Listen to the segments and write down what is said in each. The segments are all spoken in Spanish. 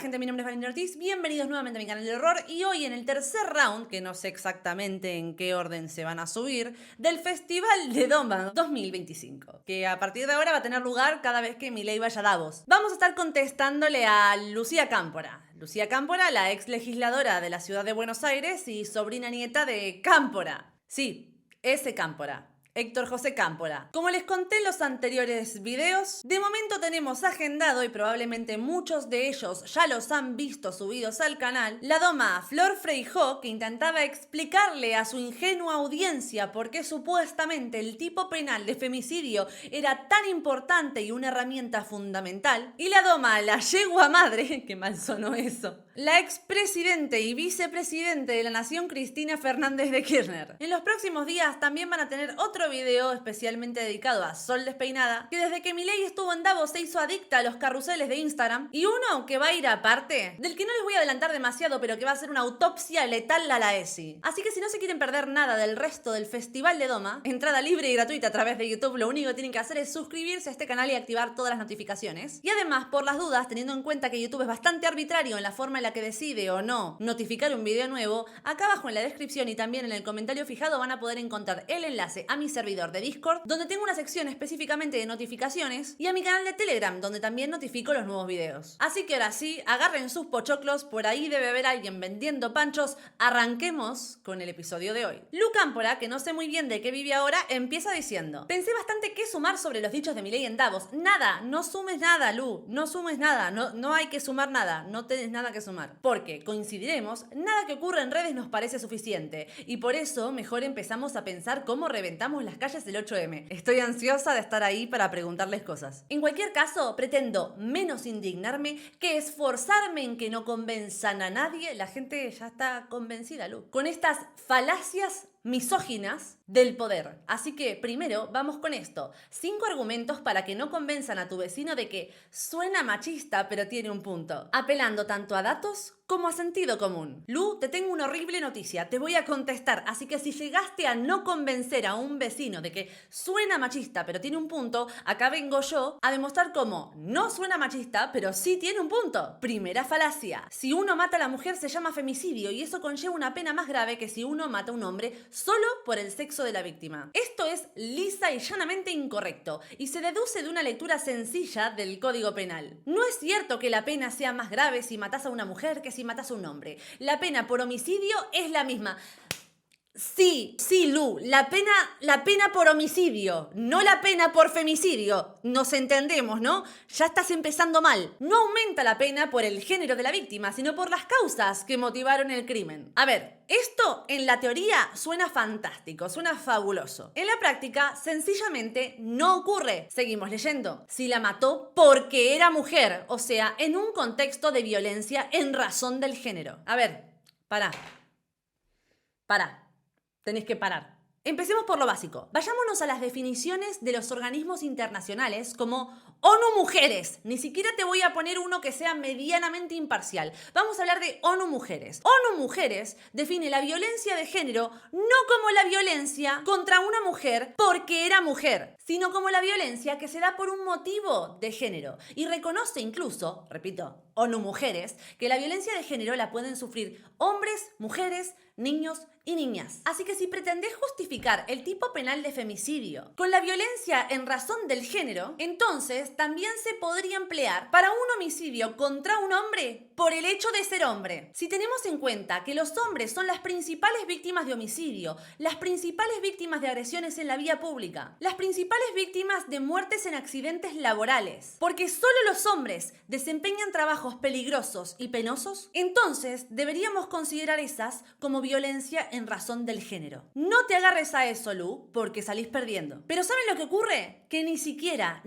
gente, mi nombre es Valentina Ortiz, bienvenidos nuevamente a mi canal de horror y hoy en el tercer round, que no sé exactamente en qué orden se van a subir, del Festival de Doma 2025, que a partir de ahora va a tener lugar cada vez que Milei vaya a Davos. Vamos a estar contestándole a Lucía Cámpora. Lucía Cámpora, la ex legisladora de la ciudad de Buenos Aires y sobrina nieta de Cámpora. Sí, ese Cámpora. Héctor José Cámpora. Como les conté en los anteriores videos, de momento tenemos agendado, y probablemente muchos de ellos ya los han visto subidos al canal, la doma Flor Freijó, que intentaba explicarle a su ingenua audiencia por qué supuestamente el tipo penal de femicidio era tan importante y una herramienta fundamental, y la doma La Yegua Madre, que mal sonó eso, la expresidente y vicepresidente de la Nación, Cristina Fernández de Kirchner. En los próximos días también van a tener otro video especialmente dedicado a Sol Despeinada, que desde que Milei estuvo en Davos se hizo adicta a los carruseles de Instagram, y uno que va a ir aparte, del que no les voy a adelantar demasiado, pero que va a ser una autopsia letal a la ESI. Así que si no se quieren perder nada del resto del Festival de Doma, entrada libre y gratuita a través de YouTube, lo único que tienen que hacer es suscribirse a este canal y activar todas las notificaciones. Y además, por las dudas, teniendo en cuenta que YouTube es bastante arbitrario en la forma en la que decide o no notificar un video nuevo, acá abajo en la descripción y también en el comentario fijado van a poder encontrar el enlace a mi servidor de Discord, donde tengo una sección específicamente de notificaciones, y a mi canal de Telegram, donde también notifico los nuevos videos. Así que ahora sí, agarren sus pochoclos, por ahí debe haber alguien vendiendo panchos. Arranquemos con el episodio de hoy. Lu Cámpora, que no sé muy bien de qué vive ahora, empieza diciendo: pensé bastante qué sumar sobre los dichos de Milei en Davos. Nada, no sumes nada, Lu, no sumes nada, no hay que sumar nada, no tenés nada que sumar. Porque, coincidiremos, nada que ocurra en redes nos parece suficiente, y por eso mejor empezamos a pensar cómo reventamos las calles del 8M. Estoy ansiosa de estar ahí para preguntarles cosas. En cualquier caso, pretendo menos indignarme que esforzarme en que no convenzan a nadie. La gente ya está convencida, Lu, con estas falacias misóginas del poder. Así que primero vamos con esto: 5 argumentos para que no convenzan a tu vecino de que suena machista pero tiene un punto, apelando tanto a datos como a sentido común. Lu, te tengo una horrible noticia, te voy a contestar, así que si llegaste a no convencer a un vecino de que suena machista pero tiene un punto, acá vengo yo a demostrar cómo no suena machista pero sí tiene un punto. Primera falacia: si uno mata a la mujer se llama femicidio, y eso conlleva una pena más grave que si uno mata a un hombre solo por el sexo de la víctima. Esto es lisa y llanamente incorrecto, y se deduce de una lectura sencilla del Código Penal. No es cierto que la pena sea más grave si matas a una mujer que si matas a un hombre. La pena por homicidio es la misma. Sí, Lu, la pena por homicidio, no la pena por femicidio. Nos entendemos, ¿no? Ya estás empezando mal. No aumenta la pena por el género de la víctima, sino por las causas que motivaron el crimen. A ver, esto en la teoría suena fantástico, suena fabuloso. En la práctica, sencillamente no ocurre. Seguimos leyendo. Si la mató porque era mujer, o sea, en un contexto de violencia en razón del género. A ver, pará. Tenés que parar. Empecemos por lo básico. Vayámonos a las definiciones de los organismos internacionales como ONU Mujeres. Ni siquiera te voy a poner uno que sea medianamente imparcial. Vamos a hablar de ONU Mujeres. ONU Mujeres define la violencia de género no como la violencia contra una mujer porque era mujer, sino como la violencia que se da por un motivo de género. Y reconoce incluso, repito, ONU Mujeres, que la violencia de género la pueden sufrir hombres, mujeres, niños y niñas. Así que si pretendés justificar el tipo penal de femicidio con la violencia en razón del género, entonces también se podría emplear para un homicidio contra un hombre por el hecho de ser hombre. Si tenemos en cuenta que los hombres son las principales víctimas de homicidio, las principales víctimas de agresiones en la vía pública, las principales víctimas de muertes en accidentes laborales, porque solo los hombres desempeñan trabajos peligrosos y penosos, entonces deberíamos considerar esas como violencia en razón del género. No te agarres a eso, Lu, porque salís perdiendo. Pero ¿saben lo que ocurre? Que ni siquiera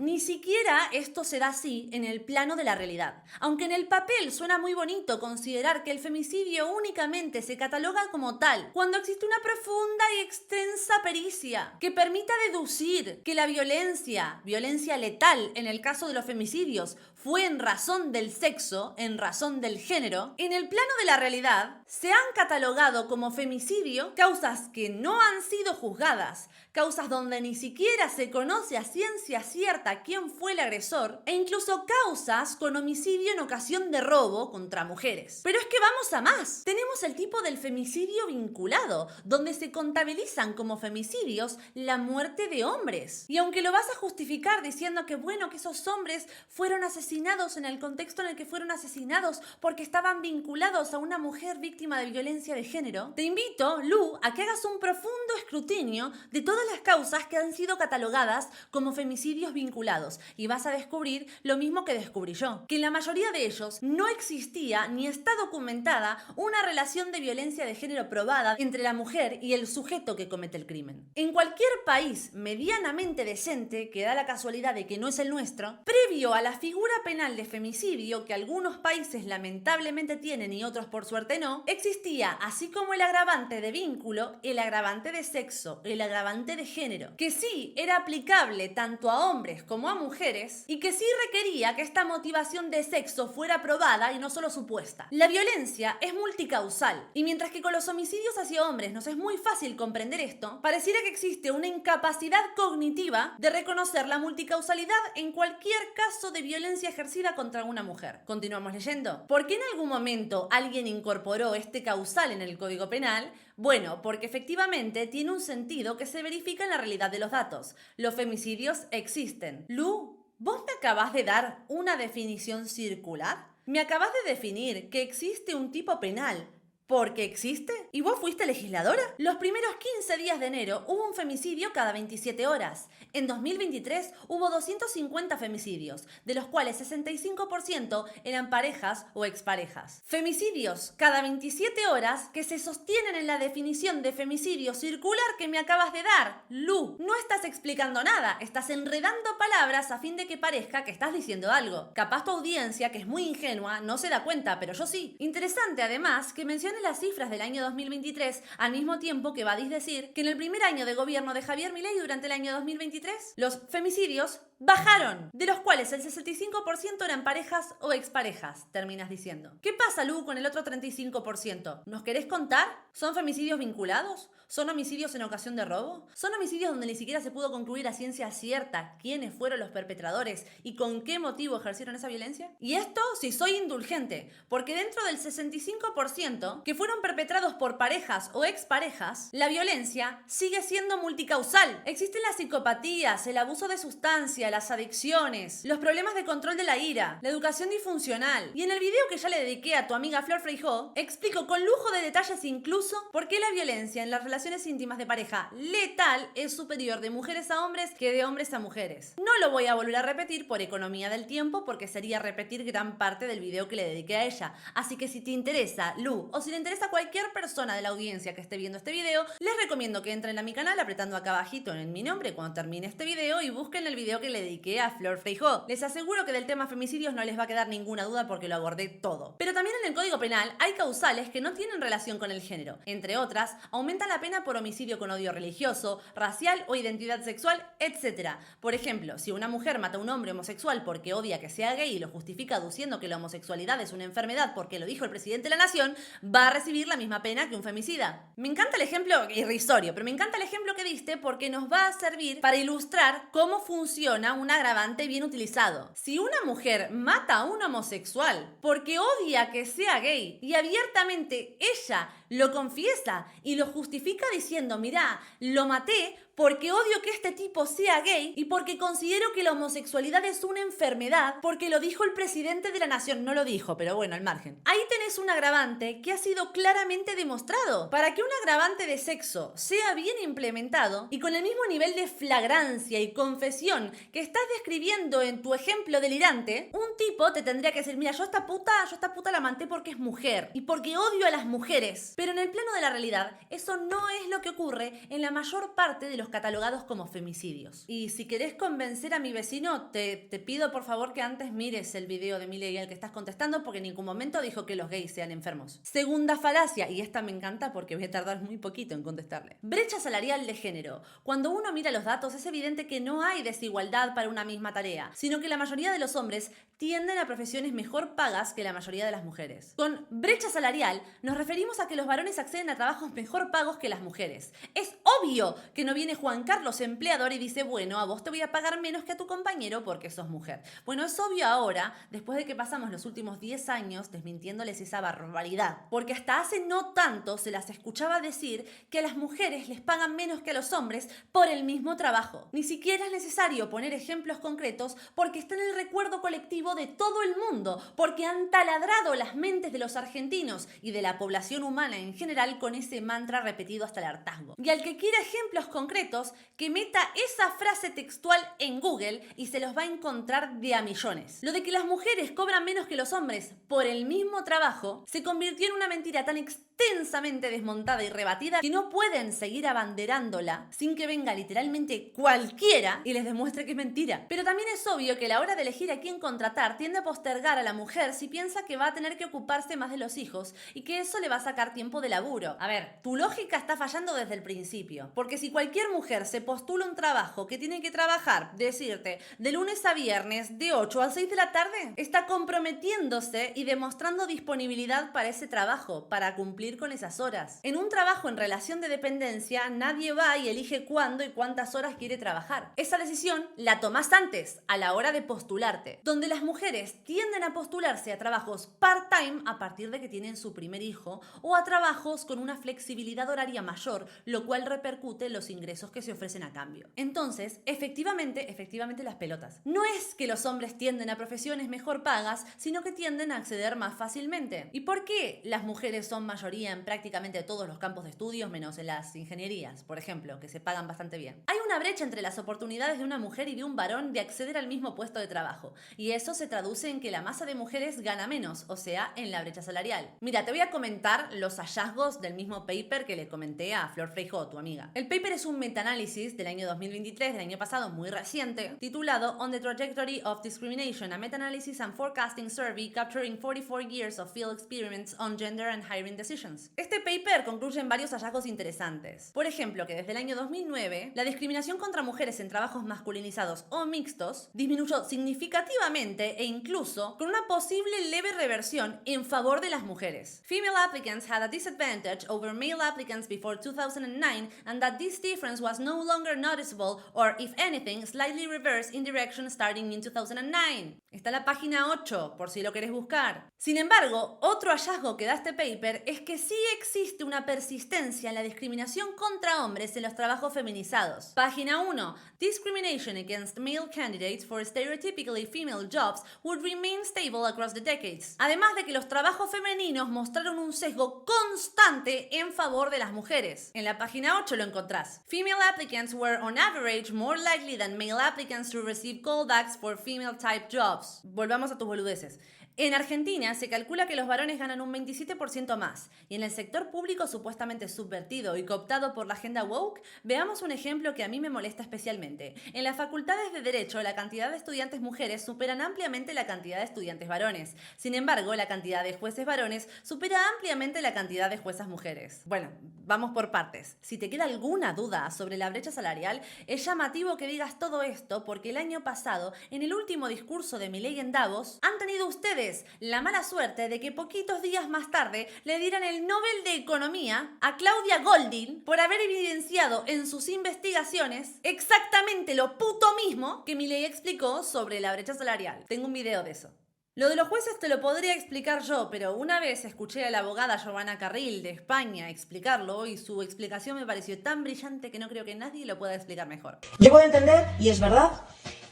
esto se da así en el plano de la realidad. Aunque en el papel suena muy bonito considerar que el femicidio únicamente se cataloga como tal, cuando existe una profunda y extensa pericia que permita deducir que la violencia letal en el caso de los femicidios, fue en razón del sexo, en razón del género, en el plano de la realidad se han catalogado como femicidio causas que no han sido juzgadas, causas donde ni siquiera se conoce a ciencia cierta quién fue el agresor, e incluso causas con homicidio en ocasión de robo contra mujeres. Pero es que vamos a más. Tenemos el tipo del femicidio vinculado, donde se contabilizan como femicidios la muerte de hombres. Y aunque lo vas a justificar diciendo que bueno, que esos hombres fueron asesinados en el contexto en el que fueron asesinados porque estaban vinculados a una mujer víctima de violencia de género, te invito, Lu, a que hagas un profundo escrutinio de todas las causas que han sido catalogadas como femicidios vinculados y vas a descubrir lo mismo que descubrí yo, que en la mayoría de ellos no existía ni está documentada una relación de violencia de género probada entre la mujer y el sujeto que comete el crimen. En cualquier país medianamente decente, que da la casualidad de que no es el nuestro, previo a la figura penal de femicidio que algunos países lamentablemente tienen y otros por suerte no, existía, así como el agravante de vínculo, el agravante de sexo, el agravante de género, que sí era aplicable tanto a hombres como a mujeres y que sí requería que esta motivación de sexo fuera probada y no solo supuesta. La violencia es multicausal y mientras que con los homicidios hacia hombres nos es muy fácil comprender esto, pareciera que existe una incapacidad cognitiva de reconocer la multicausalidad en cualquier caso de violencia ejercida contra una mujer. Continuamos leyendo. ¿Por qué en algún momento alguien incorporó este causal en el Código Penal? Bueno, porque efectivamente tiene un sentido que se verifica en la realidad de los datos. Los femicidios existen. Lu, ¿vos me acabás de dar una definición circular? Me acabas de definir que existe un tipo penal ¿porque existe? ¿Y vos fuiste legisladora? Los primeros 15 días de enero hubo un femicidio cada 27 horas. En 2023 hubo 250 femicidios, de los cuales 65% eran parejas o exparejas. Femicidios cada 27 horas que se sostienen en la definición de femicidio circular que me acabas de dar. Lu, no estás explicando nada, estás enredando palabras a fin de que parezca que estás diciendo algo. Capaz tu audiencia, que es muy ingenua, no se da cuenta, pero yo sí. Interesante además que menciones las cifras del año 2023 al mismo tiempo que evadís decir que en el primer año de gobierno de Javier Milei durante el año 2023 los femicidios bajaron, de los cuales el 65% eran parejas o exparejas, terminas diciendo. ¿Qué pasa, Lu, con el otro 35%? ¿Nos querés contar? ¿Son femicidios vinculados? ¿Son homicidios en ocasión de robo? ¿Son homicidios donde ni siquiera se pudo concluir a ciencia cierta quiénes fueron los perpetradores y con qué motivo ejercieron esa violencia? Y esto si soy indulgente, porque dentro del 65% que fueron perpetrados por parejas o exparejas, la violencia sigue siendo multicausal. Existen las psicopatías, el abuso de sustancia, las adicciones, los problemas de control de la ira, la educación disfuncional. Y en el video que ya le dediqué a tu amiga Flor Freijó, explico con lujo de detalles incluso por qué la violencia en las relaciones íntimas de pareja letal es superior de mujeres a hombres que de hombres a mujeres. No lo voy a volver a repetir por economía del tiempo porque sería repetir gran parte del video que le dediqué a ella. Así que si te interesa, Lu, o si le interesa a cualquier persona de la audiencia que esté viendo este video, les recomiendo que entren a mi canal apretando acá abajito en mi nombre cuando termine este video y busquen el video que le dediqué a Flor Freijó. Les aseguro que del tema femicidios no les va a quedar ninguna duda porque lo abordé todo. Pero también en el Código Penal hay causales que no tienen relación con el género. Entre otras, aumenta la pena por homicidio con odio religioso, racial o identidad sexual, etc. Por ejemplo, si una mujer mata a un hombre homosexual porque odia que sea gay y lo justifica aduciendo que la homosexualidad es una enfermedad porque lo dijo el presidente de la nación, va a recibir la misma pena que un femicida. Me encanta el ejemplo irrisorio, pero me encanta el ejemplo que diste porque nos va a servir para ilustrar cómo funciona un agravante bien utilizado. Si una mujer mata a un homosexual porque odia que sea gay y abiertamente ella lo confiesa y lo justifica diciendo, mirá, lo maté porque odio que este tipo sea gay y porque considero que la homosexualidad es una enfermedad porque lo dijo el presidente de la nación. No lo dijo, pero bueno, al margen. Ahí tenés un agravante que ha sido claramente demostrado. Para que un agravante de sexo sea bien implementado y con el mismo nivel de flagrancia y confesión que estás describiendo en tu ejemplo delirante, un tipo te tendría que decir, mira, yo esta puta la maté porque es mujer y porque odio a las mujeres. Pero en el plano de la realidad, eso no es lo que ocurre en la mayor parte de los catalogados como femicidios. Y si querés convencer a mi vecino, te pido por favor que antes mires el video de Milei al que estás contestando porque en ningún momento dijo que los gays gays sean enfermos. Segunda falacia, y esta me encanta porque voy a tardar muy poquito en contestarle. Brecha salarial de género. Cuando uno mira los datos es evidente que no hay desigualdad para una misma tarea, sino que la mayoría de los hombres tienden a profesiones mejor pagas que la mayoría de las mujeres. Con brecha salarial nos referimos a que los varones acceden a trabajos mejor pagos que las mujeres. Es obvio que no viene Juan Carlos, empleador, y dice, bueno, a vos te voy a pagar menos que a tu compañero porque sos mujer. Bueno, es obvio ahora, después de que pasamos los últimos 10 años desmintiéndoles esa barbaridad, porque hasta hace no tanto se las escuchaba decir que a las mujeres les pagan menos que a los hombres por el mismo trabajo. Ni siquiera es necesario poner ejemplos concretos porque está en el recuerdo colectivo de todo el mundo, porque han taladrado las mentes de los argentinos y de la población humana en general con ese mantra repetido hasta el hartazgo. Y al que quiera ejemplos concretos, que meta esa frase textual en Google y se los va a encontrar de a millones. Lo de que las mujeres cobran menos que los hombres por el mismo trabajo se convirtió en una mentira tan extensamente desmontada y rebatida que no pueden seguir abanderándola sin que venga literalmente cualquiera y les demuestre que es mentira. Pero también es obvio que a la hora de elegir a quién contratar tiende a postergar a la mujer si piensa que va a tener que ocuparse más de los hijos y que eso le va a sacar tiempo de laburo. A ver, tu lógica está fallando desde el principio, porque si cualquier mujer se postula un trabajo que tiene que trabajar, decirte, de lunes a viernes de 8 a 6 de la tarde, está comprometiéndose y demostrando disponibilidad para ese trabajo, para cumplir con esas horas. En un trabajo en relación de dependencia, nadie va y elige cuándo y cuántas horas quiere trabajar. Esa decisión la tomás antes, a la hora de postularte, donde las mujeres tienden a postularse a trabajos part-time a partir de que tienen su primer hijo o a trabajos con una flexibilidad horaria mayor, lo cual repercute en los ingresos que se ofrecen a cambio. Entonces, efectivamente las pelotas. No es que los hombres tienden a profesiones mejor pagas, sino que tienden a acceder más fácilmente. ¿Y por qué las mujeres son mayoría en prácticamente todos los campos de estudios, menos en las ingenierías, por ejemplo, que se pagan bastante bien? Hay una brecha entre las oportunidades de una mujer y de un varón de acceder al mismo puesto de trabajo, y eso se traduce en que la masa de mujeres gana menos, o sea, en la brecha salarial. Mira, te voy a comentar los hallazgos del mismo paper que le comenté a Flor Feijó, tu amiga. El paper es un metaanálisis del año 2023, del año pasado, muy reciente, titulado On the Trajectory of Discrimination, a Meta-Analysis and Forecasting Survey Capturing 44 Years of Field Experiments on Gender and Hiring Decisions. Este paper concluye en varios hallazgos interesantes. Por ejemplo, que desde el año 2009, la discriminación contra mujeres en trabajos masculinizados o mixtos disminuyó significativamente e incluso con una posible leve reversión en favor de las mujeres. Female applicants had a disadvantage over male applicants before 2009 and that this difference was no longer noticeable or, if anything, slightly reversed in direction starting in 2009. Está en la página 8, por si lo querés buscar. Sin embargo, otro hallazgo que da este paper es que sí existe una persistencia en la discriminación contra hombres en los trabajos feminizados. Página 1. Discrimination against male candidates for stereotypically female jobs would remain stable across the decades. Además de que los trabajos femeninos mostraron un sesgo constante en favor de las mujeres. En la página 8 lo encontrás. Female applicants were on average more likely than male applicants to receive callbacks for female type jobs. Volvamos a tus boludeces. En Argentina se calcula que los varones ganan un 27% más y en el sector público supuestamente subvertido y cooptado por la agenda woke, veamos un ejemplo que a mí me molesta especialmente. En las facultades de Derecho la cantidad de estudiantes mujeres superan ampliamente la cantidad de estudiantes varones. Sin embargo, la cantidad de jueces varones supera ampliamente la cantidad de juezas mujeres. Bueno, vamos por partes. Si te queda alguna duda sobre la brecha salarial, es llamativo que digas todo esto porque el año pasado, en el último discurso de Milei en Davos, han tenido ustedes la mala suerte de que poquitos días más tarde le dieran el Nobel de Economía a Claudia Goldin por haber evidenciado en sus investigaciones exactamente lo puto mismo que Milei explicó sobre la brecha salarial. Tengo un video de eso. Lo de los jueces te lo podría explicar yo, pero una vez escuché a la abogada Giovanna Carril de España explicarlo y su explicación me pareció tan brillante que no creo que nadie lo pueda explicar mejor. Yo puedo entender, y es verdad,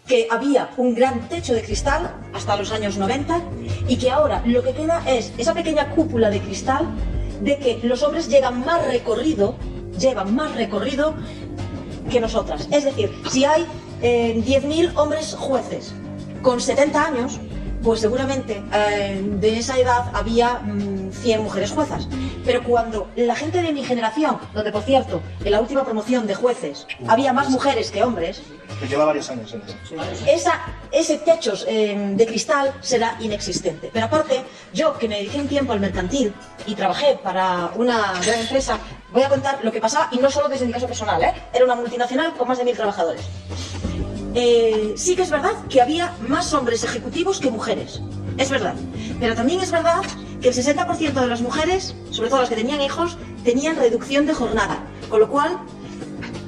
que había un gran techo de cristal hasta los años 90 y que ahora lo que queda es esa pequeña cúpula de cristal de que los hombres llevan más recorrido que nosotras. Es decir, si hay 10.000 hombres jueces con 70 años, pues seguramente de esa edad había 100 mujeres juezas. Pero cuando la gente de mi generación, donde por cierto, en la última promoción de jueces había más mujeres que hombres, que lleva varios años en eso. ese techo de cristal será inexistente. Pero aparte, yo que me dediqué un tiempo al mercantil y trabajé para una gran empresa, voy a contar lo que pasaba, y no solo desde mi caso personal, era una multinacional con más de 1000 trabajadores. Sí que es verdad que había más hombres ejecutivos que mujeres, es verdad, pero también es verdad que el 60% de las mujeres, sobre todo las que tenían hijos, tenían reducción de jornada, con lo cual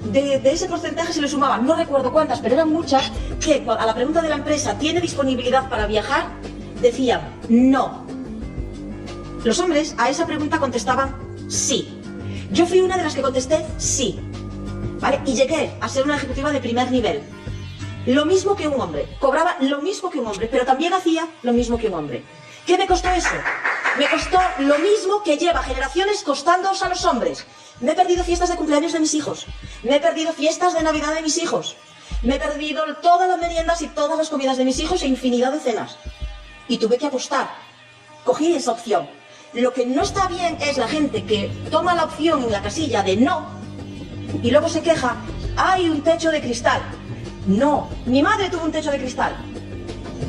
de ese porcentaje se le sumaban, no recuerdo cuántas, pero eran muchas, que a la pregunta de la empresa, ¿tiene disponibilidad para viajar?, decían no. Los hombres a esa pregunta contestaban sí. Yo fui una de las que contesté sí, ¿vale? Y llegué a ser una ejecutiva de primer nivel. Lo mismo que un hombre, cobraba lo mismo que un hombre, pero también hacía lo mismo que un hombre. ¿Qué me costó eso? Me costó lo mismo que lleva generaciones costándoos a los hombres. Me he perdido fiestas de cumpleaños de mis hijos, me he perdido fiestas de Navidad de mis hijos, me he perdido todas las meriendas y todas las comidas de mis hijos e infinidad de cenas. Y tuve que apostar. Cogí esa opción. Lo que no está bien es la gente que toma la opción en la casilla de no y luego se queja, hay un techo de cristal. No, mi madre tuvo un techo de cristal.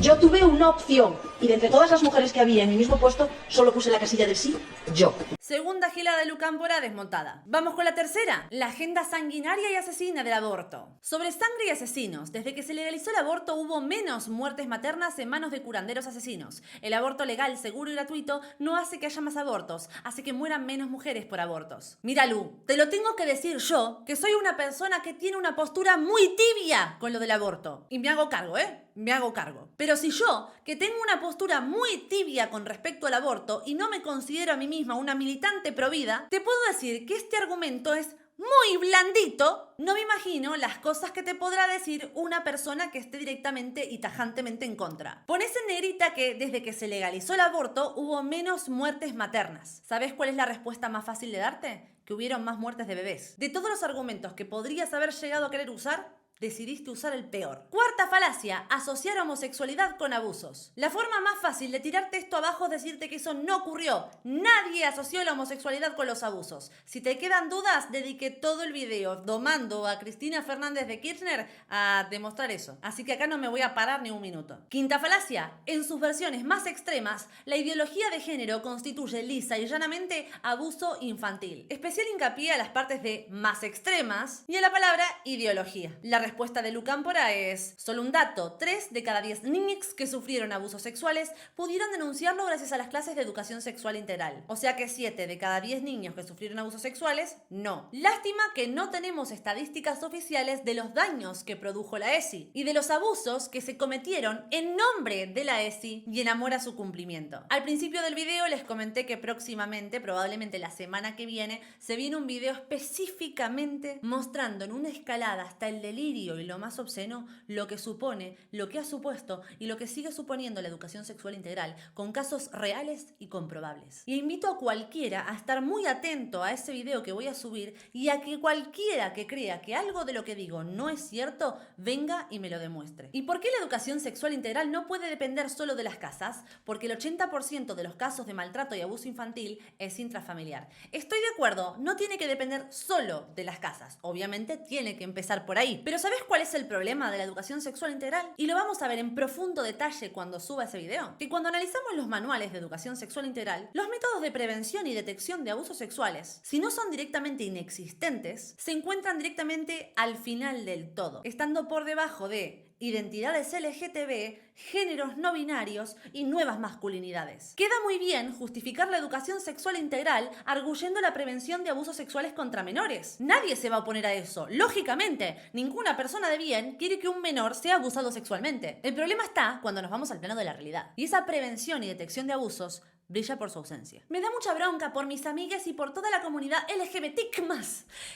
Yo tuve una opción y de entre todas las mujeres que había en mi mismo puesto, solo puse la casilla del sí, yo. Segunda gila de Lucámpora desmontada. Vamos con la tercera, la agenda sanguinaria y asesina del aborto. Sobre sangre y asesinos, desde que se legalizó el aborto hubo menos muertes maternas en manos de curanderos asesinos. El aborto legal, seguro y gratuito no hace que haya más abortos, hace que mueran menos mujeres por abortos. Mira, Lu, te lo tengo que decir yo, que soy una persona que tiene una postura muy tibia con lo del aborto. Y me hago cargo, me hago cargo. Pero si yo, que tengo una postura muy tibia con respecto al aborto y no me considero a mí misma una militante provida, te puedo decir que este argumento es muy blandito. No me imagino las cosas que te podrá decir una persona que esté directamente y tajantemente en contra. Pones en negrita que desde que se legalizó el aborto hubo menos muertes maternas. ¿Sabes cuál es la respuesta más fácil de darte? Que hubieron más muertes de bebés. De todos los argumentos que podrías haber llegado a querer usar, decidiste usar el peor. Cuarta falacia, asociar homosexualidad con abusos. La forma más fácil de tirarte esto abajo es decirte que eso no ocurrió. Nadie asoció la homosexualidad con los abusos. Si te quedan dudas, dediqué todo el video domando a Cristina Fernández de Kirchner a demostrar eso. Así que acá no me voy a parar ni un minuto. Quinta falacia, en sus versiones más extremas, la ideología de género constituye lisa y llanamente abuso infantil. Especial hincapié a las partes de más extremas y a la palabra ideología. La respuesta de Lucámpora es, solo un dato, 3 de cada 10 niños que sufrieron abusos sexuales pudieron denunciarlo gracias a las clases de educación sexual integral. O sea que 7 de cada 10 niños que sufrieron abusos sexuales, no. Lástima que no tenemos estadísticas oficiales de los daños que produjo la ESI y de los abusos que se cometieron en nombre de la ESI y en amor a su cumplimiento. Al principio del video les comenté que próximamente, probablemente la semana que viene, se viene un video específicamente mostrando en una escalada hasta el delirio y lo más obsceno, lo que supone, lo que ha supuesto y lo que sigue suponiendo la educación sexual integral, con casos reales y comprobables. Y invito a cualquiera a estar muy atento a ese video que voy a subir y a que cualquiera que crea que algo de lo que digo no es cierto, venga y me lo demuestre. ¿Y por qué la educación sexual integral no puede depender solo de las casas? Porque el 80% de los casos de maltrato y abuso infantil es intrafamiliar. Estoy de acuerdo, no tiene que depender solo de las casas. Obviamente tiene que empezar por ahí. Pero ¿sabes cuál es el problema de la educación sexual integral? Y lo vamos a ver en profundo detalle cuando suba ese video. Que cuando analizamos los manuales de educación sexual integral, los métodos de prevención y detección de abusos sexuales, si no son directamente inexistentes, se encuentran directamente al final del todo, estando por debajo de identidades LGTB, géneros no binarios y nuevas masculinidades. Queda muy bien justificar la educación sexual integral arguyendo la prevención de abusos sexuales contra menores. Nadie se va a oponer a eso. Lógicamente, ninguna persona de bien quiere que un menor sea abusado sexualmente. El problema está cuando nos vamos al plano de la realidad. Y esa prevención y detección de abusos brilla por su ausencia. Me da mucha bronca por mis amigas y por toda la comunidad LGBTIQ+,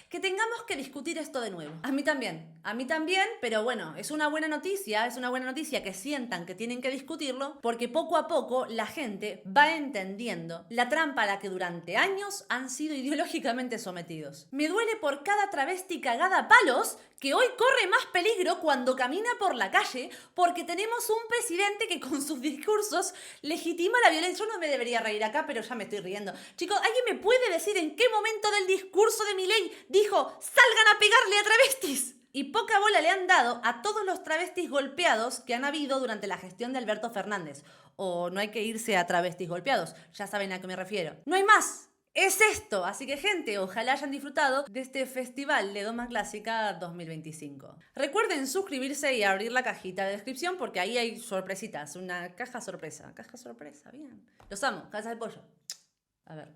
que tengamos que discutir esto de nuevo. A mí también, pero bueno, es una buena noticia que sientan que tienen que discutirlo, porque poco a poco la gente va entendiendo la trampa a la que durante años han sido ideológicamente sometidos. Me duele por cada travesti cagada a palos que hoy corre más peligro cuando camina por la calle porque tenemos un presidente que con sus discursos legitima la violencia. Yo no me debería reír acá, pero ya me estoy riendo. Chicos, ¿alguien me puede decir en qué momento del discurso de Milei dijo salgan a pegarle a travestis? Y poca bola le han dado a todos los travestis golpeados que han habido durante la gestión de Alberto Fernández. O no hay que irse a travestis golpeados, ya saben a qué me refiero. ¡No hay más! Es esto, así que gente, ojalá hayan disfrutado de este Festival de Doma Clásica 2025. Recuerden suscribirse y abrir la cajita de descripción porque ahí hay sorpresitas, una caja sorpresa, bien. Los amo, cabeza de pollo. A ver,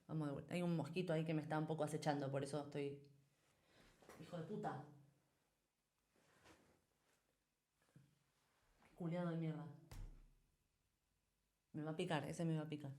vamos de vuelta. Hay un mosquito ahí que me está un poco acechando, por eso estoy... Hijo de puta. Culeado de mierda. Me va a picar, ese me va a picar.